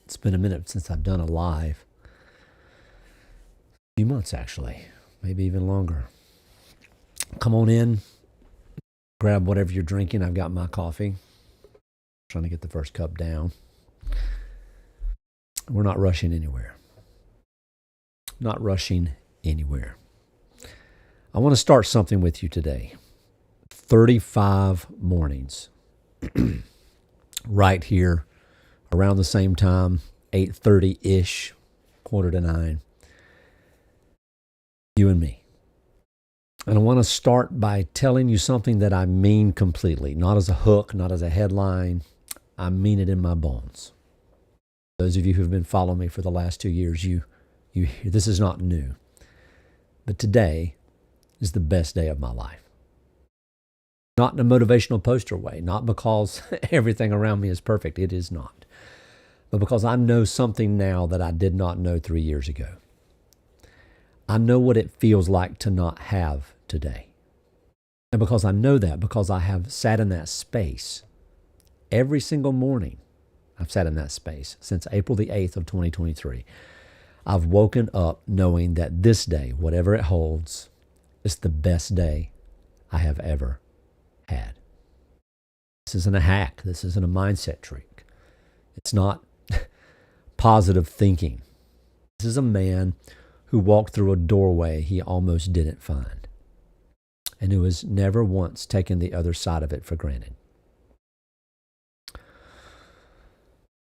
It's been a minute since I've done a live. A few months, actually. Maybe even longer. Come on in. Grab whatever you're drinking. I've got my coffee. Trying to get the first cup down. We're not rushing anywhere. Not rushing anywhere. I want to start something with you today. 35 mornings. Right here, around the same time, 8:30-ish, 8:45. You and me. And I want to start by telling you something that I mean completely, not as a hook, not as a headline. I mean it in my bones. Those of you who have been following me for the last 2 years, this is not new. But today is the best day of my life. Not in a motivational poster way, not because everything around me is perfect. It is not. But because I know something now that I did not know 3 years ago. I know what it feels like to not have today. And because I know that, because I have sat in that space every single morning, I've sat in that space since April the 8th of 2023. I've woken up knowing that this day, whatever it holds, is the best day I have ever had. This isn't a hack. This isn't a mindset trick. It's not positive thinking. This is a man who walked through a doorway he almost didn't find, and who has never once taken the other side of it for granted.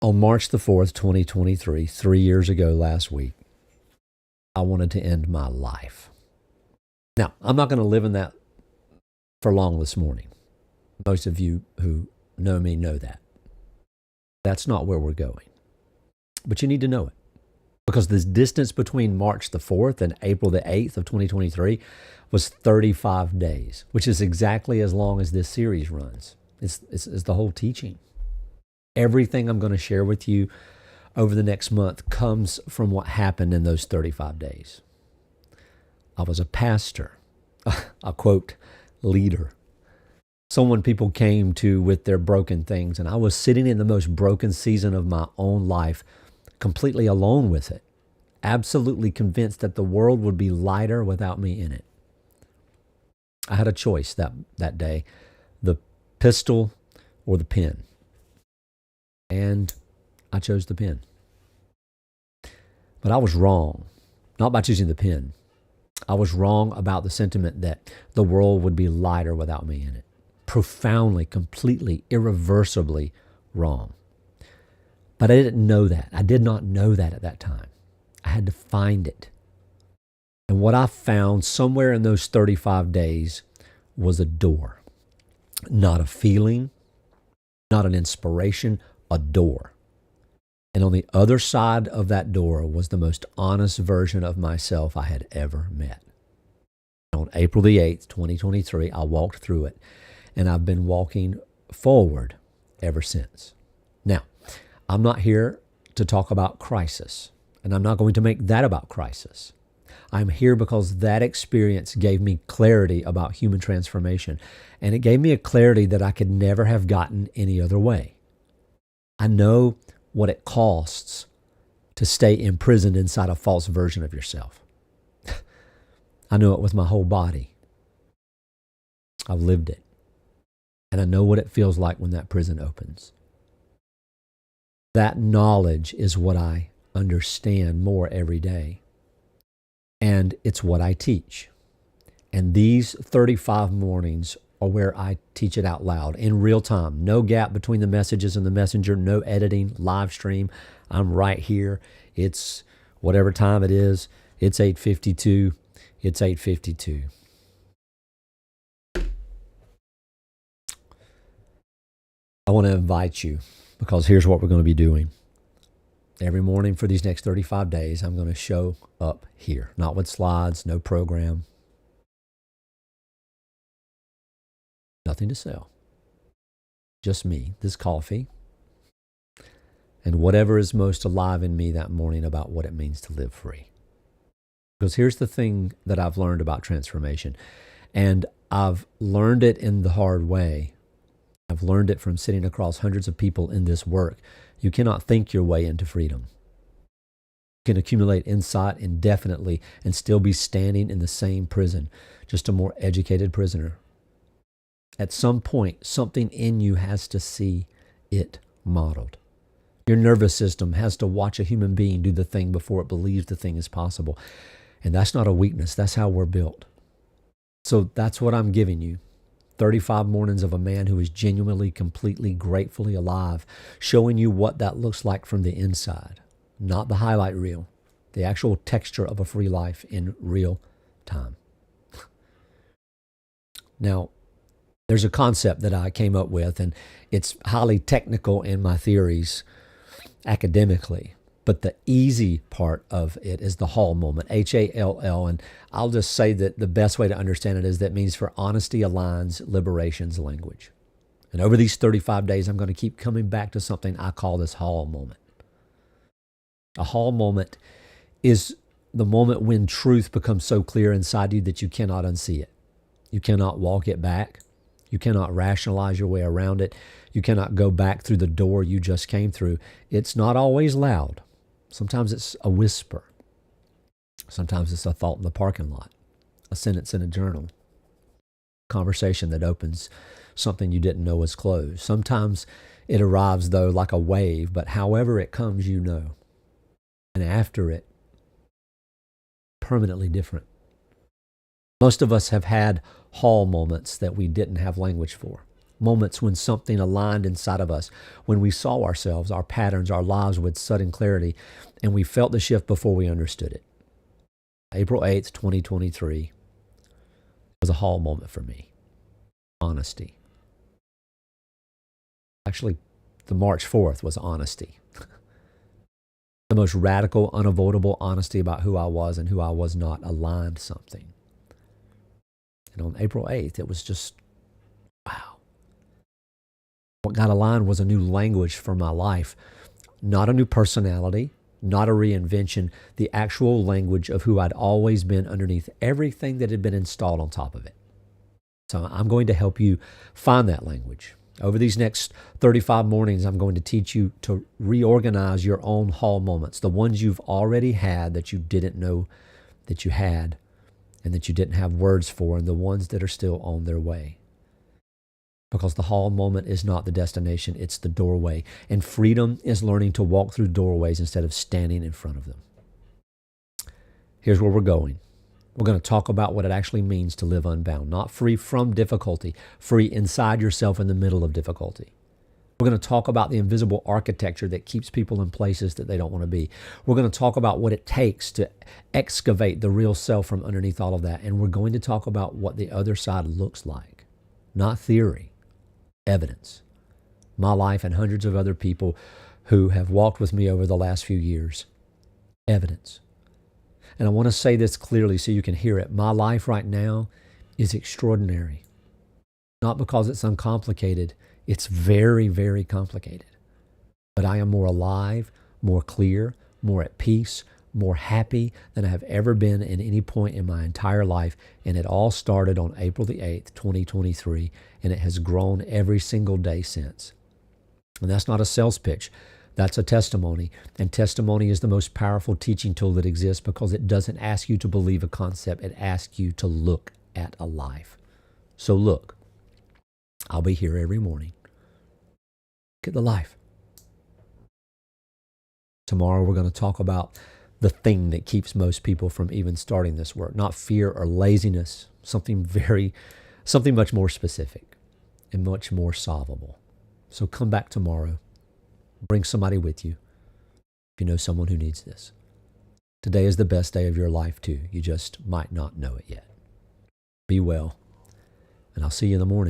On March the 4th, 2023, 3 years ago last week, I wanted to end my life. Now, I'm not going to live in that for long this morning. Most of you who know me know that. That's not where we're going. But you need to know it. Because the distance between March the 4th and April the 8th of 2023 was 35 days, which is exactly as long as this series runs. It's the whole teaching. Everything I'm going to share with you over the next month comes from what happened in those 35 days. I was a pastor, a quote, leader. Someone people came to with their broken things, and I was sitting in the most broken season of my own life, completely alone with it, absolutely convinced that the world would be lighter without me in it. I had a choice that day, the pistol or the pen. And I chose the pen. But I was wrong, not by choosing the pen. I was wrong about the sentiment that the world would be lighter without me in it. Profoundly, completely, irreversibly wrong. But I didn't know that. I did not know that at that time. I had to find it. And what I found somewhere in those 35 days was a door. Not a feeling, not an inspiration, a door. And on the other side of that door was the most honest version of myself I had ever met. On April the 8th, 2023, I walked through it, and I've been walking forward ever since. Now, I'm not here to talk about crisis, and I'm not going to make that about crisis. I'm here because that experience gave me clarity about human transformation, and it gave me a clarity that I could never have gotten any other way. I know what it costs to stay imprisoned inside a false version of yourself. I know it with my whole body. I've lived it. And I know what it feels like when that prison opens. That knowledge is what I understand more every day. And it's what I teach. And these 35 mornings are where I teach it out loud in real time. No gap between the messages and the messenger, no editing, live stream. I'm right here. It's whatever time it is. It's 8:52. It's 8:52. I want to invite you, because here's what we're going to be doing. Every morning for these next 35 days, I'm going to show up here. Not with slides, no program. Nothing to sell. Just me, this coffee, and whatever is most alive in me that morning about what it means to live free. Because here's the thing that I've learned about transformation, and I've learned it in the hard way. I've learned it from sitting across hundreds of people in this work. You cannot think your way into freedom. You can accumulate insight indefinitely and still be standing in the same prison, just a more educated prisoner. At some point, something in you has to see it modeled. Your nervous system has to watch a human being do the thing before it believes the thing is possible. And that's not a weakness. That's how we're built. So that's what I'm giving you. 35 mornings of a man who is genuinely, completely, gratefully alive, showing you what that looks like from the inside, not the highlight reel, the actual texture of a free life in real time. Now, there's a concept that I came up with, and it's highly technical in my theories academically, but the easy part of it is the Hall moment, Hall, and I'll just say that the best way to understand it is that it means for honesty aligns liberation's language. And over these 35 days, I'm going to keep coming back to something I call this Hall moment. A Hall moment is the moment when truth becomes so clear inside you that you cannot unsee it. You cannot walk it back. You cannot rationalize your way around it. You cannot go back through the door you just came through. It's not always loud. Sometimes it's a whisper. Sometimes it's a thought in the parking lot, a sentence in a journal, a conversation that opens something you didn't know was closed. Sometimes it arrives, though, like a wave, but however it comes, you know. And after it, permanently different. Most of us have had Hall moments that we didn't have language for. Moments when something aligned inside of us, when we saw ourselves, our patterns, our lives with sudden clarity, and we felt the shift before we understood it. April 8th, 2023 was a Hall moment for me. Honesty. Actually, the March 4th was honesty. The most radical, unavoidable honesty about who I was and who I was not aligned something. And on April 8th, it was just, wow. What got aligned was a new language for my life, not a new personality, not a reinvention, the actual language of who I'd always been underneath everything that had been installed on top of it. So I'm going to help you find that language. Over these next 35 mornings, I'm going to teach you to reorganize your own Hall moments, the ones you've already had that you didn't know that you had and that you didn't have words for, and the ones that are still on their way. Because the Hall moment is not the destination, it's the doorway. And freedom is learning to walk through doorways instead of standing in front of them. Here's where we're going. We're going to talk about what it actually means to live unbound, not free from difficulty, free inside yourself in the middle of difficulty. We're going to talk about the invisible architecture that keeps people in places that they don't want to be. We're going to talk about what it takes to excavate the real self from underneath all of that. And we're going to talk about what the other side looks like, not theory, evidence. My life and hundreds of other people who have walked with me over the last few years, evidence. And I want to say this clearly so you can hear it. My life right now is extraordinary. Not because it's uncomplicated. It's very, very complicated. But I am more alive, more clear, more at peace, more happy than I have ever been in any point in my entire life. And it all started on April the 8th, 2023, and it has grown every single day since. And that's not a sales pitch. That's a testimony. And testimony is the most powerful teaching tool that exists because it doesn't ask you to believe a concept. It asks you to look at a life. So look, I'll be here every morning. Look at the life. Tomorrow we're going to talk about the thing that keeps most people from even starting this work. Not fear or laziness, something much more specific and much more solvable. So come back tomorrow. Bring somebody with you if you know someone who needs this. Today is the best day of your life too. You just might not know it yet. Be well, and I'll see you in the morning.